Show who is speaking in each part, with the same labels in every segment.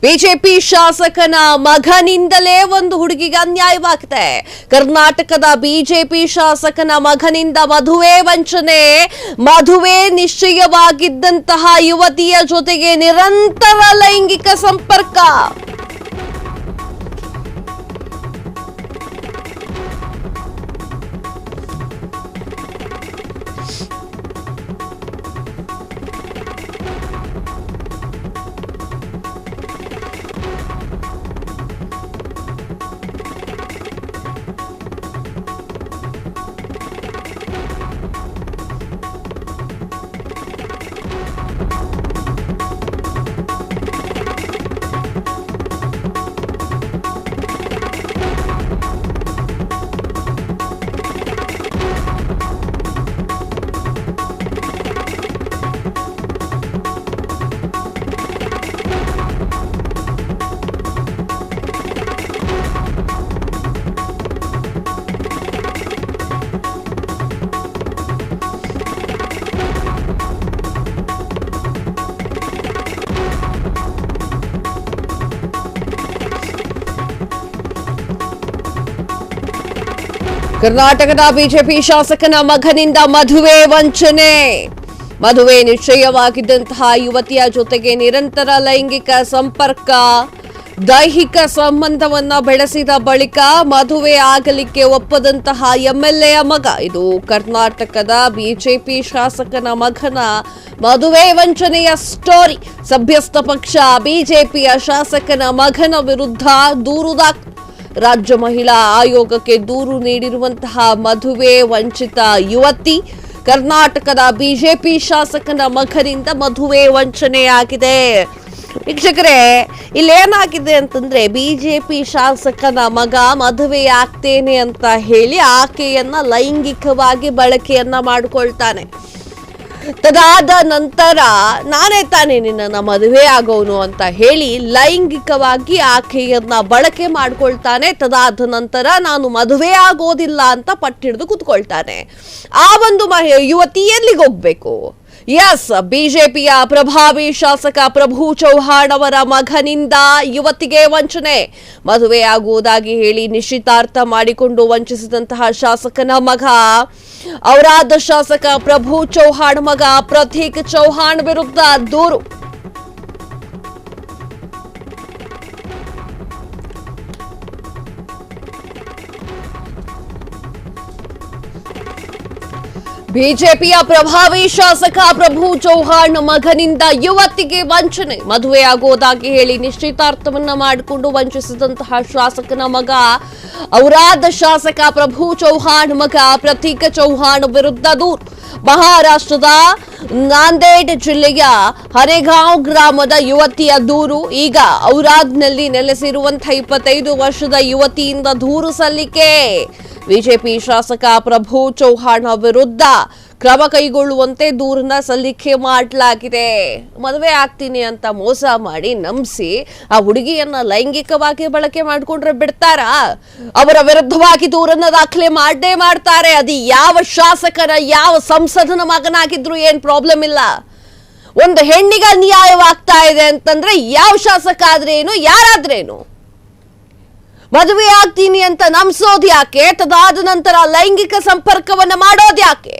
Speaker 1: BJP ಶಾಸಕನ ಮಗನಿಂದಲೇ ಒಂದು ಹುಡುಗಿಗೆ ಅನ್ಯಾಯವಾಗಿದೆ. ಕರ್ನಾಟಕದ ಬಿಜೆಪಿ ಶಾಸಕನ ಮಗನಿಂದ ಮದುವೆ ವಂಚನೆ. ಮದುವೆ ನಿಶ್ಚಯವಾಗಿದ್ದಂತಹ ಯುವತಿಯ ಜೊತೆಗೆ ನಿರಂತರ ಲೈಂಗಿಕ ಸಂಪರ್ಕ. ಕರ್ನಾಟಕದ ಬಿಜೆಪಿ ಶಾಸಕನ ಮಗನಿಂದ ಮದುವೆ ವಂಚನೆ. ಮದುವೆ ನಿಶ್ಚಯವಾಗಿದ್ದಂತಹ ಯುವತಿಯ ಜೊತೆಗೆ ನಿರಂತರ ಲೈಂಗಿಕ ಸಂಪರ್ಕ. ದೈಹಿಕ ಸಂಬಂಧವನ್ನ ಬೆಳೆಸಿದ ಬಳಿಕ ಮದುವೆ ಆಗಲಿಕ್ಕೆ ಒಪ್ಪದಂತಹ ಎಂಎಲ್ಎಯ ಮಗ. ಇದು ಕರ್ನಾಟಕದ ಬಿಜೆಪಿ ಶಾಸಕನ ಮಗನ ಮದುವೆ ವಂಚನೆಯ ಸ್ಟೋರಿ. ಸಭ್ಯಸ್ಥ ಪಕ್ಷ ಬಿಜೆಪಿಯ ಶಾಸಕನ ಮಗನ ವಿರುದ್ಧ ದೂರು ದಾಖಲು. ರಾಜ್ಯ ಮಹಿಳಾ ಆಯೋಗಕ್ಕೆ ದೂರು ನೀಡಿರುವಂತಹ ಮದುವೆ ವಂಚಿತ ಯುವತಿ. ಕರ್ನಾಟಕದ ಬಿಜೆಪಿ ಶಾಸಕನ ಮಗನಿಂದ ಮದುವೆ ವಂಚನೆಯಾಗಿದೆ. ವೀಕ್ಷಕರೇ, ಇಲ್ಲೇನಾಗಿದೆ ಅಂತಂದ್ರೆ, ಬಿಜೆಪಿ ಶಾಸಕನ ಮಗ ಮದುವೆ ಆಗ್ತೇನೆ ಅಂತ ಹೇಳಿ ಆಕೆಯನ್ನ ಲೈಂಗಿಕವಾಗಿ ಬಳಕೆಯನ್ನ ಮಾಡಿಕೊಳ್ತಾನೆ. ತದಾದ ನಂತರ ನಾನೇ ತಾನೇ ನಿನ್ನ ಮದುವೆ ಆಗೋನು ಅಂತ ಹೇಳಿ ಲೈಂಗಿಕವಾಗಿ ಆಕೆಯನ್ನ ಬಳಕೆ ಮಾಡ್ಕೊಳ್ತಾನೆ. ತದಾದ ನಂತರ ನಾನು ಮದುವೆ ಆಗೋದಿಲ್ಲ ಅಂತ ಪಟ್ಟಿಡಿದು ಕೂತ್ಕೊಳ್ತಾನೆ. ಆ ಒಂದು ಯುವತಿ ಎಲ್ಲಿಗೆ ಹೋಗ್ಬೇಕು? ಎಸ್, ಬಿಜೆಪಿಯ ಪ್ರಭಾವಿ ಶಾಸಕ ಪ್ರಭು ಚೌಹಾಣ್ ಅವರ ಮಗನಿಂದ ಯುವತಿಗೆ ವಂಚನೆ. ಮದುವೆ ಆಗುವುದಾಗಿ ಹೇಳಿ ನಿಶ್ಚಿತಾರ್ಥ ಮಾಡಿಕೊಂಡು ವಂಚಿಸಿದಂತಹ ಶಾಸಕನ ಮಗ, ಔರಾದ್ ಶಾಸಕ ಪ್ರಭು ಚೌಹಾಣ್ ಮಗ ಪ್ರತೀಕ್ ಚೌಹಾಣ್ ವಿರುದ್ಧ ದೂರು. ಬಿಜೆಪಿಯ ಪ್ರಭಾವಿ ಶಾಸಕ ಪ್ರಭು ಚೌಹಾಣ್ ಮಗನಿಂದ ಯುವತಿಗೆ ವಂಚನೆ. ಮದುವೆ ಆಗೋದಾಗಿ ಹೇಳಿ ನಿಶ್ಚಿತಾರ್ಥವನ್ನ ಮಾಡಿಕೊಂಡು ವಂಚಿಸಿದಂತಹ ಶಾಸಕನ ಮಗ, ಔರಾದ್ ಶಾಸಕ ಪ್ರಭು ಚೌಹಾಣ್ ಮಗ ಪ್ರತೀಕ್ ಚೌಹಾಣ್ ವಿರುದ್ಧ ದೂರು. ಮಹಾರಾಷ್ಟ್ರದ ನಾಂದೇಡ್ ಜಿಲ್ಲೆಯ ಹರೇಗಾಂವ್ ಗ್ರಾಮದ ಯುವತಿಯ ದೂರು. ಈಗ ಔರಾದ್ನಲ್ಲಿ ನೆಲೆಸಿರುವಂತಹ 25 ವರ್ಷದ ಯುವತಿಯಿಂದ ದೂರು ಸಲ್ಲಿಕೆ. ಬಿಜೆಪಿ ಶಾಸಕ ಪ್ರಭು ಚೌಹಾಣ್ ವಿರುದ್ಧ ಕ್ರಮ ಕೈಗೊಳ್ಳುವಂತೆ ದೂರನ್ನ ಸಲ್ಲಿಕೆ ಮಾಡಲಾಗಿದೆ. ಮದುವೆ ಆಗ್ತೀನಿ ಅಂತ ಮೋಸ ಮಾಡಿ ನಂಬಿಸಿ ಆ ಹುಡುಗಿಯನ್ನ ಲೈಂಗಿಕವಾಗಿ ಬಳಕೆ ಮಾಡಿಕೊಂಡ್ರೆ ಬಿಡ್ತಾರಾ? ಅವರ ವಿರುದ್ಧವಾಗಿ ದೂರನ್ನ ದಾಖಲೆ ಮಾಡೇ ಮಾಡ್ತಾರೆ. ಅದು ಯಾವ ಶಾಸಕರ, ಯಾವ ಸಂಸದನ ಮಗನಾಗಿದ್ರು ಏನ್ ಪ್ರಾಬ್ಲಮ್ ಇಲ್ಲ. ಒಂದು ಹೆಣ್ಣಿಗೆ ಅನ್ಯಾಯವಾಗ್ತಾ ಇದೆ ಅಂತಂದ್ರೆ ಯಾವ ಶಾಸಕ ಆದ್ರೇನು, ಯಾರಾದ್ರೇನು? ಮದುವೆ ಆಗ್ತೀನಿ ಅಂತ ನಂಬಿಸೋದು ಯಾಕೆ? ತದಾದ ನಂತರ ಲೈಂಗಿಕ ಸಂಪರ್ಕವನ್ನ ಮಾಡೋದು ಯಾಕೆ?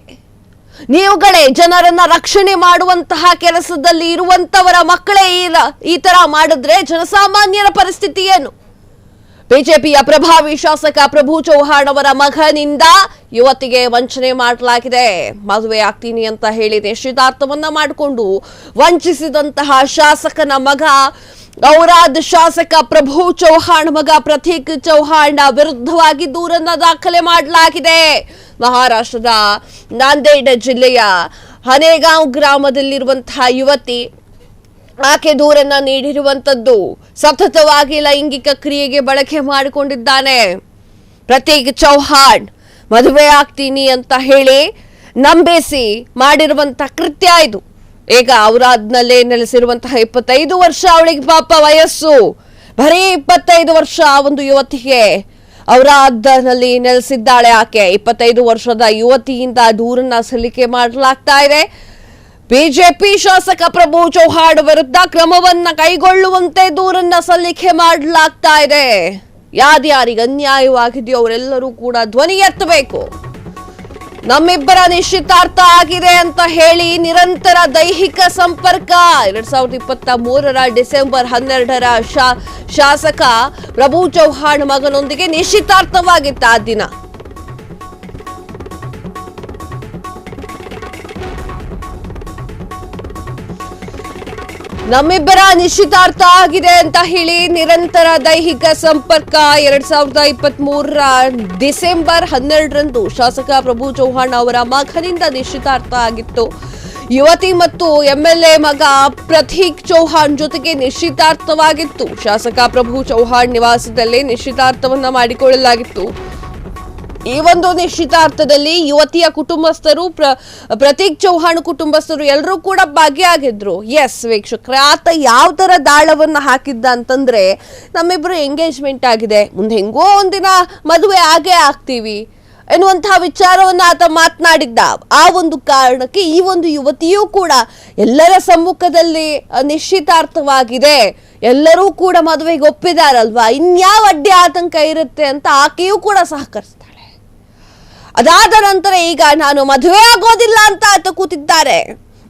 Speaker 1: ನೀವುಗಳೇ ಜನರನ್ನ ರಕ್ಷಣೆ ಮಾಡುವಂತಹ ಕೆಲಸದಲ್ಲಿ ಇರುವಂತವರ ಮಕ್ಕಳೇ ಈ ತರ ಮಾಡಿದ್ರೆ ಜನಸಾಮಾನ್ಯರ ಪರಿಸ್ಥಿತಿ ಏನು? ಬಿಜೆಪಿಯ ಪ್ರಭಾವಿ ಶಾಸಕ ಪ್ರಭು ಚೌಹಾಣ್ ಅವರ ಮಗನಿಂದ ಯುವತಿಗೆ ವಂಚನೆ ಮಾಡಲಾಗಿದೆ. ಮದುವೆ ಆಗ್ತೀನಿ ಅಂತ ಹೇಳಿ ನಿಶ್ಚಿತಾರ್ಥವನ್ನ ಮಾಡಿಕೊಂಡು ವಂಚಿಸಿದಂತಹ ಶಾಸಕನ ಮಗ, ಔರಾದ್ ಶಾಸಕ ಪ್ರಭು ಚೌಹಾಣ್ ಮಗ ಪ್ರತೀಕ್ ಚೌಹಾಣ್ ವಿರುದ್ಧವಾಗಿ ದೂರನ್ನ ದಾಖಲೆ ಮಾಡಲಾಗಿದೆ. ಮಹಾರಾಷ್ಟ್ರದ ನಾಂದೇಡ್ ಜಿಲ್ಲೆಯ ಹನೇಗಾಂವ್ ಗ್ರಾಮದಲ್ಲಿರುವಂತಹ ಯುವತಿ, ಆಕೆ ದೂರನ್ನ ನೀಡಿರುವಂತದ್ದು. ಸತತವಾಗಿ ಲೈಂಗಿಕ ಕ್ರಿಯೆಗೆ ಬಳಕೆ ಮಾಡಿಕೊಂಡಿದ್ದಾನೆ ಪ್ರತೀಕ್ ಚೌಹಾಣ್. ಮದುವೆ ಆಗ್ತೀನಿ ಅಂತ ಹೇಳಿ ನಂಬಿಸಿ ಮಾಡಿರುವಂತ ಕೃತ್ಯ ಇದು. ಈಗ ಔರಾದ್ನಲ್ಲೇ ನೆಲೆಸಿರುವಂತಹ 25 ವರ್ಷ ಅವಳಿಗೆ ಪಾಪ ವಯಸ್ಸು, ಬರೀ 25 ವರ್ಷ ಒಂದು ಯುವತಿಗೆ. ಔರಾದ್ನಲ್ಲಿ ನೆಲೆಸಿದ್ದಾಳೆ ಆಕೆ. 25 ವರ್ಷದ ಯುವತಿಯಿಂದ ದೂರನ್ನ ಸಲ್ಲಿಕೆ ಮಾಡಲಾಗ್ತಾ ಇದೆ. ಬಿಜೆಪಿ ಶಾಸಕ ಪ್ರಭು ಚೌಹಾಣ್ ವಿರುದ್ಧ ಕ್ರಮವನ್ನ ಕೈಗೊಳ್ಳುವಂತೆ ದೂರನ್ನ ಸಲ್ಲಿಕೆ ಮಾಡಲಾಗ್ತಾ ಇದೆ. ಯಾರ್ಯಾರಿಗೆ ಅನ್ಯಾಯವಾಗಿದೆಯೋ ಅವರೆಲ್ಲರೂ ಕೂಡ ಧ್ವನಿ ಎತ್ತಬೇಕು. ನಮ್ಮಿಬ್ಬರ ನಿಶ್ಚಿತಾರ್ಥ ಆಗಿದೆ ಅಂತ ಹೇಳಿ ನಿರಂತರ ದೈಹಿಕ ಸಂಪರ್ಕ 2023 ಡಿಸೆಂಬರ್ 12 ಶಾಸಕ ಪ್ರಭು ಚೌಹಾಣ್ ಮಗನೊಂದಿಗೆ ನಿಶ್ಚಿತಾರ್ಥವಾಗಿತ್ತ ಆ ದಿನ. ನಮ್ಮಿಬ್ಬರ ನಿಶ್ಚಿತಾರ್ಥ ಆಗಿದೆ ಅಂತ ಹೇಳಿ ನಿರಂತರ ದೈಹಿಕ ಸಂಪರ್ಕ 2023 ಡಿಸೆಂಬರ್ 12 ಶಾಸಕ ಪ್ರಭು ಚೌಹಾಣ್ ಅವರ ಮಗನಿಂದ ನಿಶ್ಚಿತಾರ್ಥ ಆಗಿತ್ತು. ಯುವತಿ ಮತ್ತು ಎಂಎಲ್ಎ ಮಗ ಪ್ರತೀಕ್ ಚೌಹಾಣ್ ಜೊತೆಗೆ ನಿಶ್ಚಿತಾರ್ಥವಾಗಿತ್ತು. ಶಾಸಕ ಪ್ರಭು ಚೌಹಾಣ್ ನಿವಾಸದಲ್ಲಿ ನಿಶ್ಚಿತಾರ್ಥವನ್ನ ಮಾಡಿಕೊಳ್ಳಲಾಗಿತ್ತು. ಈ ಒಂದು ನಿಶ್ಚಿತಾರ್ಥದಲ್ಲಿ ಯುವತಿಯ ಕುಟುಂಬಸ್ಥರು, ಪ್ರತೀಕ್ ಚೌಹಾಣ್ ಕುಟುಂಬಸ್ಥರು ಎಲ್ಲರೂ ಕೂಡ ಭಾಗಿಯಾಗಿದ್ರು. ಎಸ್ ವೀಕ್ಷಕರೇ, ಆತ ಯಾವ ತರ ದಾಳವನ್ನ ಹಾಕಿದ್ದ ಅಂತಂದ್ರೆ, ನಮ್ಮಿಬ್ರು ಎಂಗೇಜ್ಮೆಂಟ್ ಆಗಿದೆ, ಮುಂದೆ ಹೆಂಗೋ ಒಂದಿನ ಮದುವೆ ಆಗೇ ಆಗ್ತೀವಿ ಎನ್ನುವಂತಹ ವಿಚಾರವನ್ನ ಆತ ಮಾತನಾಡಿದ್ದ. ಆ ಒಂದು ಕಾರಣಕ್ಕೆ ಈ ಒಂದು ಯುವತಿಯೂ ಕೂಡ ಎಲ್ಲರ ಸಮ್ಮುಖದಲ್ಲಿ ನಿಶ್ಚಿತಾರ್ಥವಾಗಿದೆ, ಎಲ್ಲರೂ ಕೂಡ ಮದುವೆಗೆ ಒಪ್ಪಿದಾರಲ್ವಾ, ಇನ್ಯಾವ ಅಡ್ಡಿ ಆತಂಕ ಇರುತ್ತೆ ಅಂತ ಆಕೆಯೂ ಕೂಡ ಸಹಕರಿಸ್ತಾಳೆ. ಅದಾದ ನಂತರ ಈಗ ನಾನು ಮದುವೆ ಆಗೋದಿಲ್ಲ ಅಂತ ಆತ ಕೂತಿದ್ದಾರೆ.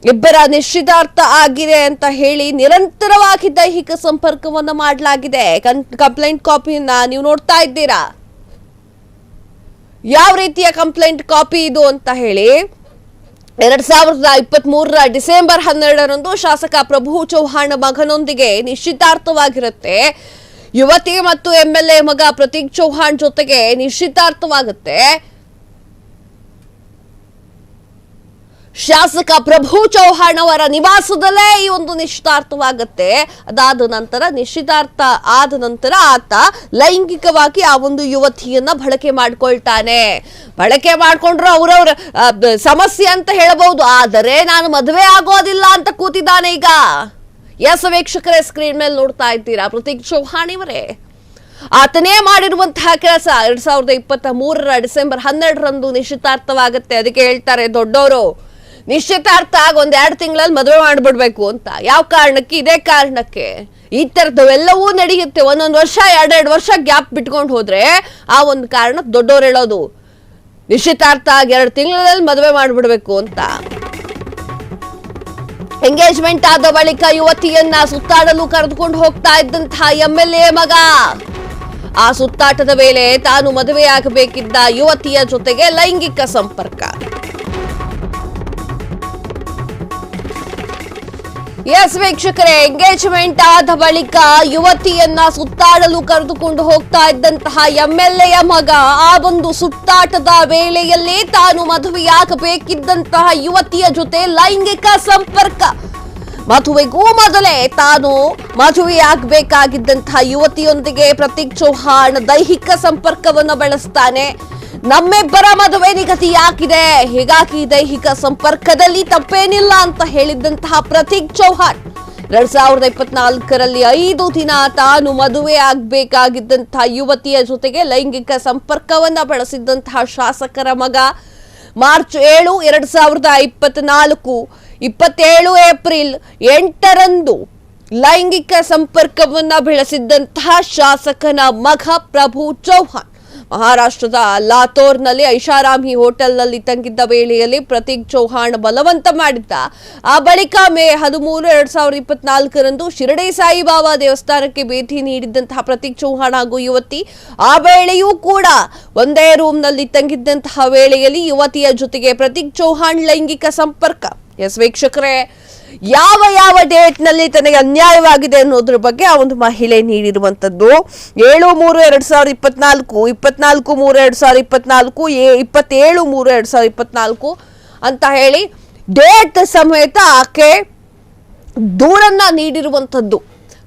Speaker 1: ಇಬ್ಬರ ನಿಶ್ಚಿತಾರ್ಥ ಆಗಿದೆ ಅಂತ ಹೇಳಿ ನಿರಂತರವಾಗಿ ದೈಹಿಕ ಸಂಪರ್ಕವನ್ನ ಮಾಡಲಾಗಿದೆ. ಕಂಪ್ಲೇಂಟ್ ಕಾಪಿಯನ್ನ ನೀವು ನೋಡ್ತಾ ಇದ್ದೀರಾ. ಯಾವ ರೀತಿಯ ಕಂಪ್ಲೇಂಟ್ ಕಾಪಿ ಇದು ಅಂತ ಹೇಳಿ 2023 ಡಿಸೆಂಬರ್ 12 ಶಾಸಕ ಪ್ರಭು ಚೌಹಾಣ್ ಮಗನೊಂದಿಗೆ ನಿಶ್ಚಿತಾರ್ಥವಾಗಿರುತ್ತೆ. ಯುವತಿ ಮತ್ತು ಎಂಎಲ್ಎ ಮಗ ಪ್ರತೀಕ್ ಚೌಹಾಣ್ ಜೊತೆಗೆ ನಿಶ್ಚಿತಾರ್ಥವಾಗುತ್ತೆ. ಶಾಸಕ ಪ್ರಭು ಚೌಹಾಣ್ ಅವರ ನಿವಾಸದಲ್ಲೇ ಈ ಒಂದು ನಿಶ್ಚಿತಾರ್ಥವಾಗುತ್ತೆ. ಅದಾದ ನಂತರ ನಿಶ್ಚಿತಾರ್ಥ ಆದ ನಂತರ ಆತ ಲೈಂಗಿಕವಾಗಿ ಆ ಒಂದು ಯುವತಿಯನ್ನ ಬಳಕೆ ಮಾಡ್ಕೊಳ್ತಾನೆ. ಬಳಕೆ ಮಾಡ್ಕೊಂಡ್ರು ಅವ್ರವ್ರ ಸಮಸ್ಯೆ ಅಂತ ಹೇಳಬಹುದು, ಆದರೆ ನಾನು ಮದುವೆ ಆಗೋದಿಲ್ಲ ಅಂತ ಕೂತಿದ್ದಾನೆ ಈಗ. ಎಸ್ ವೀಕ್ಷಕರೇ, ಸ್ಕ್ರೀನ್ ಮೇಲೆ ನೋಡ್ತಾ ಇದ್ದೀರಾ ಪ್ರತೀಕ್ ಚೌಹಾಣ್ ಇವರೇ. ಆತನೇ ಮಾಡಿರುವಂತಹ ಕೆಲಸ 2023 ಡಿಸೆಂಬರ್ 12 ನಿಶ್ಚಿತಾರ್ಥವಾಗುತ್ತೆ. ಅದಕ್ಕೆ ಹೇಳ್ತಾರೆ ದೊಡ್ಡವರು, ನಿಶ್ಚಿತಾರ್ಥ ಆಗ 1-2 ತಿಂಗಳಲ್ಲಿ ಮದುವೆ ಮಾಡ್ಬಿಡ್ಬೇಕು ಅಂತ. ಯಾವ ಕಾರಣಕ್ಕೆ? ಇದೇ ಕಾರಣಕ್ಕೆ ಈ ತರದವೆಲ್ಲವೂ ನಡೆಯುತ್ತೆ. ಒಂದೊಂದು ವರ್ಷ 2-2 ವರ್ಷ ಗ್ಯಾಪ್ ಬಿಟ್ಕೊಂಡು ಹೋದ್ರೆ ಆ ಒಂದು ಕಾರಣಕ್ಕೆ ದೊಡ್ಡವ್ರು ಹೇಳೋದು ನಿಶ್ಚಿತಾರ್ಥ ಆಗಿ 2 ತಿಂಗಳಲ್ಲಿ ಮದುವೆ ಮಾಡ್ಬಿಡ್ಬೇಕು ಅಂತ. ಎಂಗೇಜ್ಮೆಂಟ್ ಆದ ಬಳಿಕ ಯುವತಿಯನ್ನ ಸುತ್ತಾಡಲು ಕರೆದುಕೊಂಡು ಹೋಗ್ತಾ ಇದ್ದಂತಹ ಎಂಎಲ್ಎ ಮಗ ಆ ಸುತ್ತಾಟದ ವೇಳೆ ತಾನು ಮದುವೆಯಾಗಬೇಕಿದ್ದ ಯುವತಿಯ ಜೊತೆಗೆ ಲೈಂಗಿಕ ಸಂಪರ್ಕ. ಎಸ್ ವೀಕ್ಷಕರೇ, ಎಂಗೇಜ್ಮೆಂಟ್ ಆದ ಬಳಿಕ ಯುವತಿಯನ್ನ ಸುತ್ತಾಡಲು ಕರೆದುಕೊಂಡು ಹೋಗ್ತಾ ಇದ್ದಂತಹ ಎಂಎಲ್ಎಯ ಮಗ ಆ ಒಂದು ಸುತ್ತಾಟದ ವೇಳೆಯಲ್ಲಿ ತಾನು ಮದುವೆಯಾಗಬೇಕಿದ್ದಂತಹ ಯುವತಿಯ ಜೊತೆ ಲೈಂಗಿಕ ಸಂಪರ್ಕ. ಮದುವೆಗೂ ಮೊದಲೇ ತಾನು ಮದುವೆಯಾಗಬೇಕಾಗಿದ್ದಂತಹ ಯುವತಿಯೊಂದಿಗೆ ಪ್ರತೀಕ್ ಚೌಹಾಣ್ ದೈಹಿಕ ಸಂಪರ್ಕವನ್ನು ಬೆಳೆಸ್ತಾನೆ. ನಮ್ಮಿಬ್ಬರ ಮದುವೆ ನಿಗದಿಯಾಗಿದೆ, ಹೀಗಾಗಿ ದೈಹಿಕ ಸಂಪರ್ಕದಲ್ಲಿ ತಪ್ಪೇನಿಲ್ಲ ಅಂತ ಹೇಳಿದ್ದಂತಹ ಪ್ರತೀಕ್ ಚೌಹಾಣ್ 2024 5 ದಿನ ತಾನು ಮದುವೆ ಆಗಬೇಕಾಗಿದ್ದಂತಹ ಯುವತಿಯ ಜೊತೆಗೆ ಲೈಂಗಿಕ ಸಂಪರ್ಕವನ್ನ ಬೆಳೆಸಿದ್ದಂತಹ ಶಾಸಕರ ಮಗ ಮಾರ್ಚ್ 7 2024 27 ಏಪ್ರಿಲ್ 8 ಲೈಂಗಿಕ ಸಂಪರ್ಕವನ್ನ ಬೆಳೆಸಿದ್ದಂತಹ ಶಾಸಕನ ಮಗ ಪ್ರಭು ಚೌಹಾಣ್ ಮಹಾರಾಷ್ಟ್ರದ ಲಾತೂರ್ನಲ್ಲಿ ಐಷಾರಾಮಿ ಹೋಟೆಲ್ನಲ್ಲಿ ತಂಗಿದ್ದ ವೇಳೆಯಲ್ಲಿ ಪ್ರತೀಕ್ ಚೌಹಾಣ್ ಬಲವಂತ ಮಾಡಿದ್ದ. ಆ ಬಳಿಕ ಮೇ 13 2024 ಶಿರಡಿ ಸಾಯಿಬಾಬಾ ದೇವಸ್ಥಾನಕ್ಕೆ ಭೇಟಿ ನೀಡಿದ್ದಂತಹ ಪ್ರತೀಕ್ ಚೌಹಾಣ್ ಹಾಗೂ ಯುವತಿ ಆ ವೇಳೆಯೂ ಕೂಡ ಒಂದೇ ರೂಮ್ನಲ್ಲಿ ತಂಗಿದ್ದಂತಹ ವೇಳೆಯಲ್ಲಿ ಯುವತಿಯ ಜೊತೆಗೆ ಪ್ರತೀಕ್ ಚೌಹಾಣ್ ಲೈಂಗಿಕ ಸಂಪರ್ಕ. ಎಸ್ ವೀಕ್ಷಕರೇ, ಯಾವ ಯಾವ ಡೇಟ್ ನಲ್ಲಿ ತನಗೆ ಅನ್ಯಾಯವಾಗಿದೆ ಅನ್ನೋದ್ರ ಬಗ್ಗೆ ಆ ಒಂದು ಮಹಿಳೆ ನೀಡಿರುವಂತದ್ದು 7/3/2024, 24/3/2024, 27/3/2024 ಅಂತ ಹೇಳಿ ಡೇಟ್ ಸಮೇತ ಆಕೆ ದೂರನ್ನ ನೀಡಿರುವಂತದ್ದು.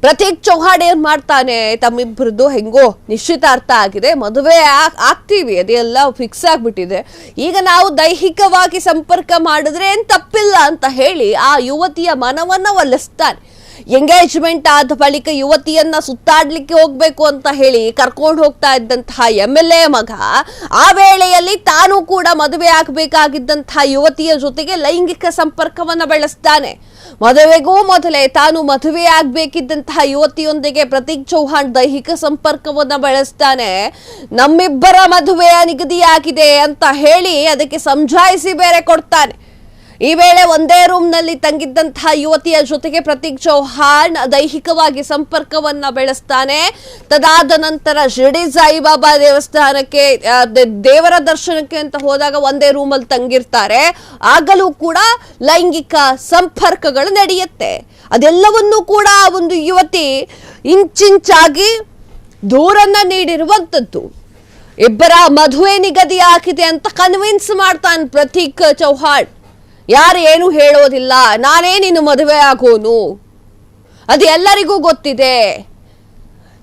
Speaker 1: ಪ್ರತೀಕ್ ಚೌಹಾಣ್ ಏನ್ ಮಾಡ್ತಾನೆ, ತಮ್ಮಿಬ್ಬರದ್ದು ಹೆಂಗೋ ನಿಶ್ಚಿತಾರ್ಥ ಆಗಿದೆ, ಮದುವೆ ಆಗ್ತೀವಿ, ಅದೆಲ್ಲ ಫಿಕ್ಸ್ ಆಗ್ಬಿಟ್ಟಿದೆ, ಈಗ ನಾವು ದೈಹಿಕವಾಗಿ ಸಂಪರ್ಕ ಮಾಡಿದ್ರೆ ಏನ್ ತಪ್ಪಿಲ್ಲ ಅಂತ ಹೇಳಿ ಆ ಯುವತಿಯ ಮನವನ್ನ ಒಲಿಸ್ತಾನೆ. ಎಂಗೇಜ್ಮೆಂಟ್ ಆದ ಬಳಿಕ ಯುವತಿಯನ್ನ ಸುತ್ತಾಡ್ಲಿಕ್ಕೆ ಹೋಗ್ಬೇಕು ಅಂತ ಹೇಳಿ ಕರ್ಕೊಂಡು ಹೋಗ್ತಾ ಇದ್ದಂತಹ MLA ಮಗ ಆ ವೇಳೆಯಲ್ಲಿ ತಾನು ಕೂಡ ಮದುವೆ ಆಗಬೇಕಾಗಿದ್ದಂತಹ ಯುವತಿಯ ಜೊತೆಗೆ ಲೈಂಗಿಕ ಸಂಪರ್ಕವನ್ನ ಬೆಳೆಸ್ತಾನೆ. ಮದುವೆಗೂ ಮೊದಲೇ ತಾನು ಮದುವೆ ಆಗ್ಬೇಕಿದ್ದಂತಹ ಯುವತಿಯೊಂದಿಗೆ ಪ್ರತೀಕ್ ಚೌಹಾಣ್ ದೈಹಿಕ ಸಂಪರ್ಕವನ್ನ ಬೆಳೆಸ್ತಾನೆ. ನಮ್ಮಿಬ್ಬರ ಮದುವೆಯ ನಿಗದಿಯಾಗಿದೆ ಅಂತ ಹೇಳಿ ಅದಕ್ಕೆ ಸಮಜಾಯಿಸಿ ಬೇರೆ ಕೊಡ್ತಾನೆ. ಈ ವೇಳೆ ಒಂದೇ ರೂಮ್ ನಲ್ಲಿ ತಂಗಿದ್ದಂತಹ ಯುವತಿಯ ಜೊತೆಗೆ ಪ್ರತೀಕ್ ಚೌಹಾಣ್ ದೈಹಿಕವಾಗಿ ಸಂಪರ್ಕವನ್ನ ಬೆಳೆಸ್ತಾನೆ. ತದಾದ ನಂತರ ಶಿರಡಿ ಸಾಯಿಬಾಬಾ ದೇವಸ್ಥಾನಕ್ಕೆ ದೇವರ ದರ್ಶನಕ್ಕೆ ಅಂತ ಹೋದಾಗ ಒಂದೇ ರೂಮ್ ಅಲ್ಲಿ ತಂಗಿರ್ತಾರೆ. ಆಗಲೂ ಕೂಡ ಲೈಂಗಿಕ ಸಂಪರ್ಕಗಳು ನಡೆಯುತ್ತೆ. ಅದೆಲ್ಲವನ್ನೂ ಕೂಡ ಒಂದು ಯುವತಿ ಇಂಚಿಂಚಾಗಿ ದೂರನ್ನ ನೀಡಿರುವಂತದ್ದು. ಇಬ್ಬರ ಮದುವೆ ನಿಗದಿ ಆಗಿದೆ ಅಂತ ಕನ್ವಿನ್ಸ್ ಮಾಡ್ತಾನೆ ಪ್ರತೀಕ್ ಚೌಹಾಣ್. ಯಾರು ಏನು ಹೇಳೋದಿಲ್ಲ, ನಾನೇ ನಿನ್ನ ಮದುವೆ ಆಗೋನು, ಅದು ಎಲ್ಲರಿಗೂ ಗೊತ್ತಿದೆ,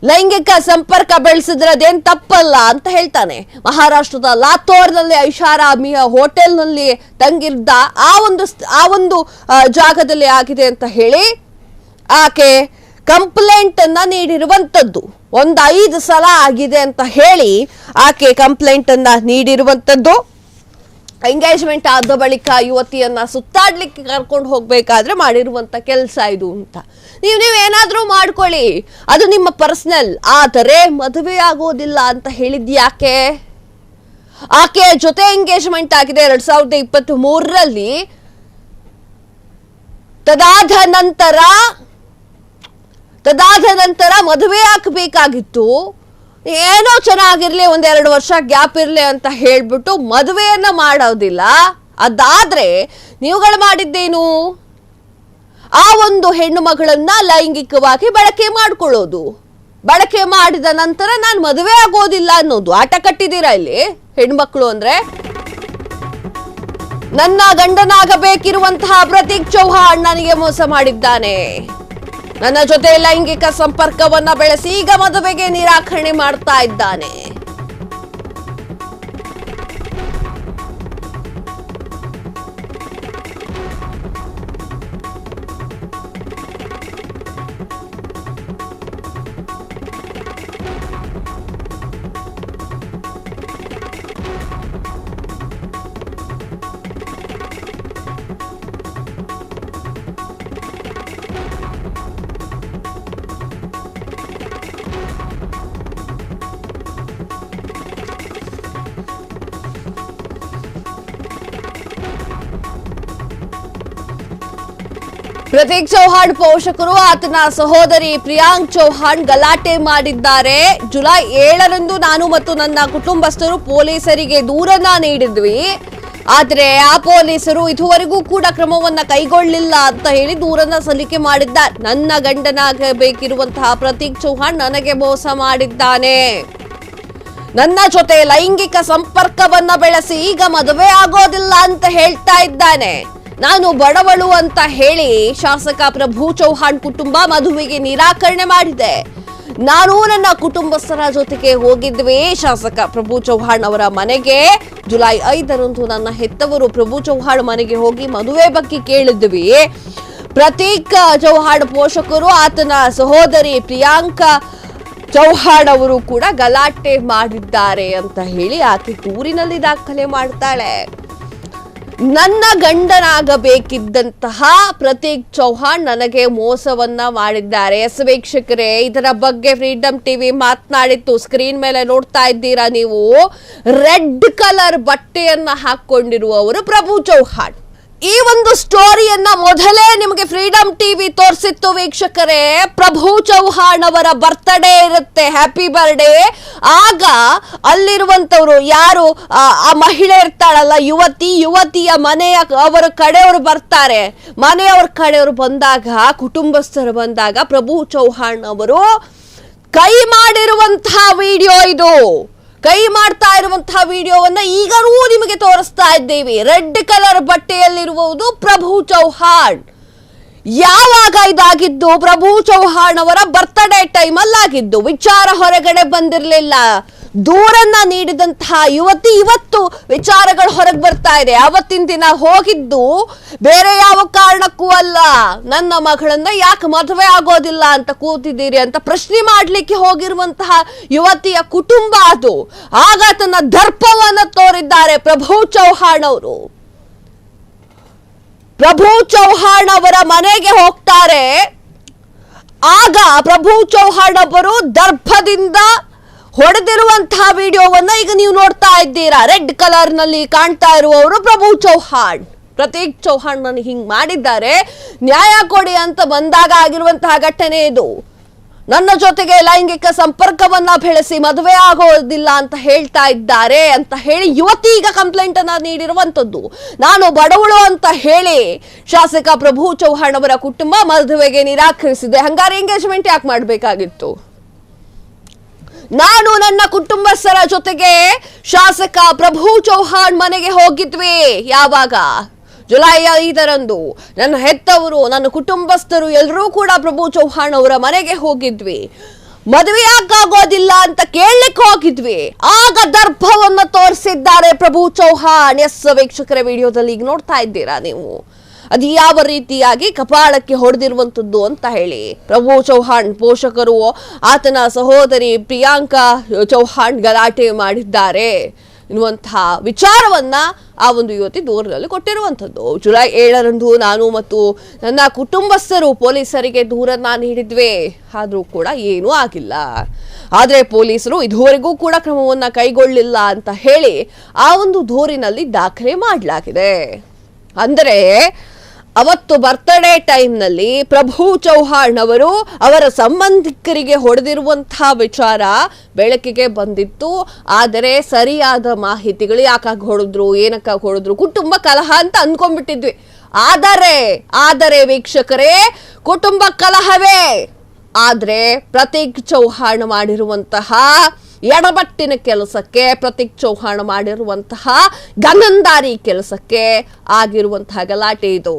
Speaker 1: ಲೈಂಗಿಕ ಸಂಪರ್ಕ ಬೆಳೆಸಿದ್ರೆ ಅದೇನು ತಪ್ಪಲ್ಲ ಅಂತ ಹೇಳ್ತಾನೆ. ಮಹಾರಾಷ್ಟ್ರದ ಲಾತೂರ್ನಲ್ಲಿ ಐಷಾರಾಮಿಯ ಹೋಟೆಲ್ನಲ್ಲಿ ತಂಗಿದ್ದ ಆ ಒಂದು ಜಾಗದಲ್ಲಿ ಆಗಿದೆ ಅಂತ ಹೇಳಿ ಆಕೆ ಕಂಪ್ಲೇಂಟ್ ಅನ್ನ ನೀಡಿರುವಂತದ್ದು. 5 ಸಲ ಆಗಿದೆ ಅಂತ ಹೇಳಿ ಆಕೆ ಕಂಪ್ಲೇಂಟ್ ಅನ್ನ ನೀಡಿರುವಂತದ್ದು. ಎಂಗೇಜ್ಮೆಂಟ್ ಆದ ಬಳಿಕ ಯುವತಿಯನ್ನ ಸುತ್ತಾಡ್ಲಿಕ್ಕೆ ಕರ್ಕೊಂಡು ಹೋಗ್ಬೇಕಾದ್ರೆ ಮಾಡಿರುವಂತ ಕೆಲಸ ಇದು ಅಂತ. ನೀವೇನಾದ್ರೂ ಮಾಡ್ಕೊಳ್ಳಿ, ಅದು ನಿಮ್ಮ ಪರ್ಸನಲ್. ಆದರೆ ಮದುವೆ ಆಗೋದಿಲ್ಲ ಅಂತ ಹೇಳಿದ್ಯಾಕೆ? ಆಕೆ ಜೊತೆ ಎಂಗೇಜ್ಮೆಂಟ್ ಆಗಿದೆ 2023ರಲ್ಲಿ. ತದಾದ ನಂತರ ಮದುವೆ ಆಗಬೇಕಾಗಿತ್ತು. ಏನೋ ಚೆನ್ನಾಗಿರ್ಲಿ, 1-2 ವರ್ಷ ಗ್ಯಾಪ್ ಇರ್ಲಿ ಅಂತ ಹೇಳ್ಬಿಟ್ಟು ಮದುವೆಯನ್ನ ಮಾಡೋದಿಲ್ಲ. ಅದಾದ್ರೆ ನೀವುಗಳು ಮಾಡಿದ್ದೇನು? ಆ ಒಂದು ಹೆಣ್ಣು ಮಗಳನ್ನ ಲೈಂಗಿಕವಾಗಿ ಬಳಕೆ ಮಾಡ್ಕೊಳ್ಳೋದು. ಬಳಕೆ ಮಾಡಿದ ನಂತರ ನಾನು ಮದುವೆ ಆಗೋದಿಲ್ಲ ಅನ್ನೋದು. ಆಟ ಕಟ್ಟಿದ್ದೀರಾ ಇಲ್ಲಿ ಹೆಣ್ಮಕ್ಳು ಅಂದ್ರೆ. ನನ್ನ ಗಂಡನಾಗಬೇಕಿರುವಂತಹ ಪ್ರತೀಕ್ ಚೌಹಾಣ್ ನನಗೆ ಮೋಸ ಮಾಡಿದ್ದಾನೆ, ನನ್ನ ಜೊತೆ ಲೈಂಗಿಕ ಸಂಪರ್ಕವನ್ನ ಬೆಳೆಸಿ ಈಗ ಮದುವೆಗೆ ನಿರಾಕರಣೆ ಮಾಡ್ತಾ ಇದ್ದಾನೆ. ಪ್ರತೀಕ್ ಚೌಹಾಣ್ ಪೋಷಕರು ಆತನ ಸಹೋದರಿ ಪ್ರಿಯಾಂಕ್ ಚೌಹಾಣ್ ಗಲಾಟೆ ಮಾಡಿದ್ದಾರೆ. ಜುಲೈ 7ರಂದು ನಾನು ಮತ್ತು ನನ್ನ ಕುಟುಂಬಸ್ಥರು ಪೊಲೀಸರಿಗೆ ದೂರನ್ನ ನೀಡಿದ್ವಿ. ಆದ್ರೆ ಆ ಪೊಲೀಸರು ಇದುವರೆಗೂ ಕೂಡ ಕ್ರಮವನ್ನ ಕೈಗೊಳ್ಳಿಲ್ಲ ಅಂತ ಹೇಳಿ ದೂರನ್ನ ಸಲ್ಲಿಕೆ ಮಾಡಿದ್ದಾರೆ. ನನ್ನ ಗಂಡನಾಗಬೇಕಿರುವಂತಹ ಪ್ರತೀಕ್ ಚೌಹಾಣ್ ನನಗೆ ಮೋಸ ಮಾಡಿದ್ದಾನೆ, ನನ್ನ ಜೊತೆ ಲೈಂಗಿಕ ಸಂಪರ್ಕವನ್ನ ಬೆಳೆಸಿ ಈಗ ಮದುವೆ ಆಗೋದಿಲ್ಲ ಅಂತ ಹೇಳ್ತಾ ಇದ್ದಾನೆ. ನಾನು ಬಡವಳು ಅಂತ ಹೇಳಿ ಶಾಸಕ ಪ್ರಭು ಚೌಹಾಣ್ ಕುಟುಂಬ ಮದುವೆಗೆ ನಿರಾಕರಣೆ ಮಾಡಿದೆ. ನಾನು ನನ್ನ ಕುಟುಂಬಸ್ಥರ ಜೊತೆಗೆ ಹೋಗಿದ್ವಿ ಶಾಸಕ ಪ್ರಭು ಚೌಹಾಣ್ ಅವರ ಮನೆಗೆ. ಜುಲೈ 5ರಂದು ನನ್ನ ಹೆತ್ತವರು ಪ್ರಭು ಚೌಹಾಣ್ ಮನೆಗೆ ಹೋಗಿ ಮದುವೆ ಬಗ್ಗೆ ಕೇಳಿದ್ವಿ. ಪ್ರತೀಕ್ ಚೌಹಾಣ್ ಪೋಷಕರು ಆತನ ಸಹೋದರಿ ಪ್ರಿಯಾಂಕ ಚೌಹಾಣ್ ಅವರು ಕೂಡ ಗಲಾಟೆ ಮಾಡಿದ್ದಾರೆ ಅಂತ ಹೇಳಿ ಆಕೆ ದೂರಿನಲ್ಲಿ ದಾಖಲೆ ಮಾಡ್ತಾಳೆ. ನನ್ನ ಗಂಡನಾಗಬೇಕಿದ್ದಂತಹ ಪ್ರತೀಕ್ ಚೌಹಾಣ್ ನನಗೆ ಮೋಸವನ್ನ ಮಾಡಿದ್ದಾರೆ. ವೀಕ್ಷಕರೇ, ಇದರ ಬಗ್ಗೆ ಫ್ರೀಡಮ್ ಟಿವಿ ಮಾತನಾಡಿತ್ತು. ಸ್ಕ್ರೀನ್ ಮೇಲೆ ನೋಡ್ತಾ ಇದ್ದೀರಾ ನೀವು. ರೆಡ್ ಕಲರ್ ಬಟ್ಟೆಯನ್ನ ಹಾಕೊಂಡಿರುವವರು ಪ್ರಭು ಚೌಹಾಣ್. ಈ ಒಂದು ಸ್ಟೋರಿಯನ್ನ ಮೊದಲೇ ನಿಮಗೆ ಫ್ರೀಡಮ್ ಟಿವಿ ತೋರಿಸಿತ್ತು ವೀಕ್ಷಕರೇ. ಪ್ರಭು ಚೌಹಾಣ್ ಅವರ ಬರ್ತ್ಡೇ ಇರುತ್ತೆ, ಹ್ಯಾಪಿ ಬರ್ಡೇ. ಆಗ ಅಲ್ಲಿರುವಂತವ್ರು ಯಾರು ಆ ಮಹಿಳೆ ಇರ್ತಾಳಲ್ಲ, ಯುವತಿಯ ಮನೆಯ ಅವರ ಕಡೆಯವರು ಬರ್ತಾರೆ. ಮನೆಯವರ ಕಡೆಯವರು ಬಂದಾಗ, ಕುಟುಂಬಸ್ಥರು ಬಂದಾಗ ಪ್ರಭು ಚೌಹಾಣ್ ಅವರು ಕೈ ಮಾಡಿರುವಂತಹ ವಿಡಿಯೋ ಇದು. ಕೈ ಮಾಡ್ತಾ ಇರುವಂತಹ ವಿಡಿಯೋವನ್ನ ಈಗಲೂ ನಿಮಗೆ ತೋರಿಸ್ತಾ ಇದ್ದೇವೆ. Red colour ಬಟ್ಟೆಯಲ್ಲಿರುವುದು Prabhu Chauhan. ಯಾವಾಗ ಇದಾಗಿದ್ದು? ಪ್ರಭು ಚೌಹಾಣ್ ಅವರ ಬರ್ತ್ಡೇ ಟೈಮ್ ಅಲ್ಲಿ ಆಗಿದ್ದು. ವಿಚಾರ ಹೊರಗಡೆ ಬಂದಿರಲಿಲ್ಲ. ದೂರನ್ನ ನೀಡಿದಂತಹ ಯುವತಿ ಇವತ್ತು ವಿಚಾರಗಳು ಹೊರಗೆ ಬರ್ತಾ ಇದೆ. ಅವತ್ತಿನ ದಿನ ಹೋಗಿದ್ದು ಬೇರೆ ಯಾವ ಕಾರಣಕ್ಕೂ ಅಲ್ಲ, ನನ್ನ ಮಗಳನ್ನ ಯಾಕೆ ಮದುವೆ ಆಗೋದಿಲ್ಲ ಅಂತ ಕೂತಿದ್ದೀರಿ ಅಂತ ಪ್ರಶ್ನೆ ಮಾಡ್ಲಿಕ್ಕೆ ಹೋಗಿರುವಂತಹ ಯುವತಿಯ ಕುಟುಂಬ ಅದು. ಆಗ ತನ್ನ ದರ್ಪವನ್ನ ತೋರಿದ್ದಾರೆ ಪ್ರಭು ಚೌಹಾಣ್ ಅವರು. ಪ್ರಭು ಚೌಹಾಣ್ ಅವರ ಮನೆಗೆ ಹೋಗ್ತಾರೆ. ಆಗ ಪ್ರಭು ಚೌಹಾಣ್ ಅವರು ದರ್ಭದಿಂದ ಹೊಡೆದಿರುವಂತಹ ವಿಡಿಯೋವನ್ನ ಈಗ ನೀವು ನೋಡ್ತಾ ಇದ್ದೀರಾ. ರೆಡ್ ಕಲರ್ ನಲ್ಲಿ ಕಾಣ್ತಾ ಇರುವವರು ಪ್ರಭು ಚೌಹಾಣ್. ಪ್ರತೀಕ್ ಚೌಹಾಣ್ ನನಗೆ ಹಿಂಗ್ ಮಾಡಿದ್ದಾರೆ, ನ್ಯಾಯ ಕೊಡಿ ಅಂತ ಬಂದಾಗ ಆಗಿರುವಂತಹ ಘಟನೆ ಇದು. ನನ್ನ ಜೊತೆಗೆ ಲೈಂಗಿಕ ಸಂಪರ್ಕವನ್ನ ಬೆಳೆಸಿ ಮದುವೆ ಆಗೋದಿಲ್ಲ ಅಂತ ಹೇಳ್ತಾ ಇದ್ದಾರೆ ಅಂತ ಹೇಳಿ ಯುವತಿ ಈಗ ಕಂಪ್ಲೇಂಟ್ ಅನ್ನ ನೀಡಿರುವಂತದ್ದು. ನಾನು ಬಡವಳು ಅಂತ ಹೇಳಿ ಶಾಸಕ ಪ್ರಭು ಚೌಹಾಣ್ ಅವರ ಕುಟುಂಬ ಮದುವೆಗೆ ನಿರಾಕರಿಸಿದೆ. ಹಂಗಾರೆ ಎಂಗೇಜ್ಮೆಂಟ್ ಯಾಕೆ ಮಾಡಬೇಕಾಗಿತ್ತು? ನಾನು ನನ್ನ ಕುಟುಂಬಸ್ಥರ ಜೊತೆಗೆ ಶಾಸಕ ಪ್ರಭು ಚೌಹಾಣ್ ಮನೆಗೆ ಹೋಗಿದ್ವಿ. ಯಾವಾಗ? ಜುಲೈ 5ರಂದು ನನ್ನ ಹೆತ್ತವರು, ನನ್ನ ಕುಟುಂಬಸ್ಥರು ಎಲ್ಲರೂ ಕೂಡ ಪ್ರಭು ಚೌಹಾಣ್ ಅವರ ಮನೆಗೆ ಹೋಗಿದ್ವಿ. ಮದುವೆ ಯಾಕಾಗೋದಿಲ್ಲ ಅಂತ ಕೇಳಲಿಕ್ಕೆ ಹೋಗಿದ್ವಿ. ಆಗ ದರ್ಭವನ್ನು ತೋರಿಸಿದ್ದಾರೆ ಪ್ರಭು ಚೌಹಾಣ್. ಎಸ್ ವೀಕ್ಷಕರ, ವಿಡಿಯೋದಲ್ಲಿ ಈಗ ನೋಡ್ತಾ ಇದ್ದೀರಾ ನೀವು. ಅದು ಯಾವ ರೀತಿಯಾಗಿ ಕಪಾಳಕ್ಕೆ ಹೊಡೆದಿರುವಂತದ್ದು ಅಂತ ಹೇಳಿ ಪ್ರಭು ಚೌಹಾಣ್ ಪೋಷಕರು ಆತನ ಸಹೋದರಿ ಪ್ರಿಯಾಂಕಾ ಚೌಹಾಣ್ ಗಲಾಟೆ ಮಾಡಿದ್ದಾರೆ ಎನ್ನುವಂತಹ ವಿಚಾರವನ್ನ ಆ ಒಂದು ಯುವತಿ ದೂರದಲ್ಲಿ ಕೊಟ್ಟಿರುವಂಥದ್ದು. ಜುಲೈ 7ರಂದು ನಾನು ಮತ್ತು ನನ್ನ ಕುಟುಂಬಸ್ಥರು ಪೊಲೀಸರಿಗೆ ದೂರನ್ನ ನೀಡಿದ್ವಿ, ಆದರೂ ಕೂಡ ಏನೂ ಆಗಿಲ್ಲ. ಆದರೆ ಪೊಲೀಸರು ಇದುವರೆಗೂ ಕೂಡ ಕ್ರಮವನ್ನ ಕೈಗೊಳ್ಳಿಲ್ಲ ಅಂತ ಹೇಳಿ ಆ ಒಂದು ದೂರಿನಲ್ಲಿ ದಾಖಲೆ ಮಾಡಲಾಗಿದೆ. ಅಂದರೆ ಅವತ್ತು ಬರ್ತ್ಡೇ ಟೈಮ್ನಲ್ಲಿ ಪ್ರಭು ಚೌಹಾಣ್ ಅವರು ಅವರ ಸಂಬಂಧಿಕರಿಗೆ ಹೊಡೆದಿರುವಂತಹ ವಿಚಾರ ಬೆಳಕಿಗೆ ಬಂದಿತ್ತು. ಆದರೆ ಸರಿಯಾದ ಮಾಹಿತಿಗಳು ಯಾಕಾಗಿ ಹೊಡೆದ್ರು, ಏನಕ್ಕಾಗಿ ಹೊಡೆದ್ರು, ಕುಟುಂಬ ಕಲಹ ಅಂತ ಅಂದ್ಕೊಂಡ್ಬಿಟ್ಟಿದ್ವಿ. ಆದರೆ ವೀಕ್ಷಕರೇ, ಕುಟುಂಬ ಕಲಹವೇ. ಆದ್ರೆ ಪ್ರತೀಕ್ ಚೌಹಾಣ್ ಮಾಡಿರುವಂತಹ ಎಡಬಟ್ಟಿನ ಕೆಲಸಕ್ಕೆ, ಪ್ರತೀಕ್ ಚೌಹಾಣ್ ಮಾಡಿರುವಂತಹ ಗನಂದಾರಿ ಕೆಲಸಕ್ಕೆ ಆಗಿರುವಂತಹ ಗಲಾಟೆ ಇದು.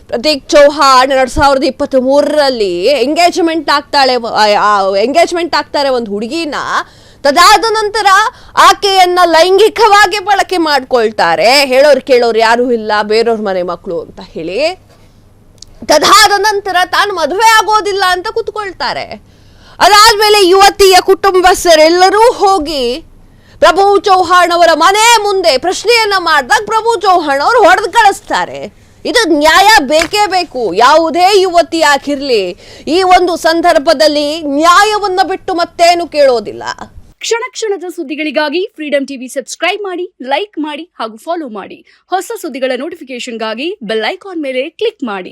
Speaker 1: ಪ್ರತೀಕ್ ಚೌಹಾಣ್ 2023ರಲ್ಲಿ ಎಂಗೇಜ್ಮೆಂಟ್ ಆಗ್ತಾರೆ ಒಂದು ಹುಡುಗಿನ. ತದಾದ ನಂತರ ಆಕೆಯನ್ನ ಲೈಂಗಿಕವಾಗಿ ಬಳಕೆ ಮಾಡ್ಕೊಳ್ತಾರೆ. ಹೇಳೋರು ಕೇಳೋರು ಯಾರು ಇಲ್ಲ, ಬೇರೆಯವ್ರ ಮನೆ ಮಕ್ಕಳು ಅಂತ ಹೇಳಿ. ತದಾದ ನಂತರ ತಾನು ಮದುವೆ ಆಗೋದಿಲ್ಲ ಅಂತ ಕೂತ್ಕೊಳ್ತಾರೆ. ಅದಾದ್ಮೇಲೆ ಯುವತಿಯ ಕುಟುಂಬಸ್ಥರೆಲ್ಲರೂ ಹೋಗಿ ಪ್ರಭು ಚೌಹಾಣ್ ಅವರ ಮನೆ ಮುಂದೆ ಪ್ರಶ್ನೆಯನ್ನ ಮಾಡಿದಾಗ ಪ್ರಭು ಚೌಹಾಣ್ ಅವರು ಹೊಡೆದು ಕಳಿಸ್ತಾರೆ. ಇದು ನ್ಯಾಯ ಬೇಕೇ ಬೇಕು. ಯಾವುದೇ ಯುವತಿ ಆಗಿರ್ಲಿ ಈ ಒಂದು ಸಂದರ್ಭದಲ್ಲಿ ನ್ಯಾಯವನ್ನ ಬಿಟ್ಟು ಮತ್ತೇನು ಕೇಳೋದಿಲ್ಲ.
Speaker 2: ಕ್ಷಣ ಕ್ಷಣದ ಸುದ್ದಿಗಳಿಗಾಗಿ ಫ್ರೀಡಂ ಟಿವಿ ಸಬ್ಸ್ಕ್ರೈಬ್ ಮಾಡಿ, ಲೈಕ್ ಮಾಡಿ ಹಾಗೂ ಫಾಲೋ ಮಾಡಿ. ಹೊಸ ಸುದ್ದಿಗಳ ನೋಟಿಫಿಕೇಶನ್ಗಾಗಿ ಬೆಲ್ ಐಕಾನ್ ಮೇಲೆ ಕ್ಲಿಕ್ ಮಾಡಿ.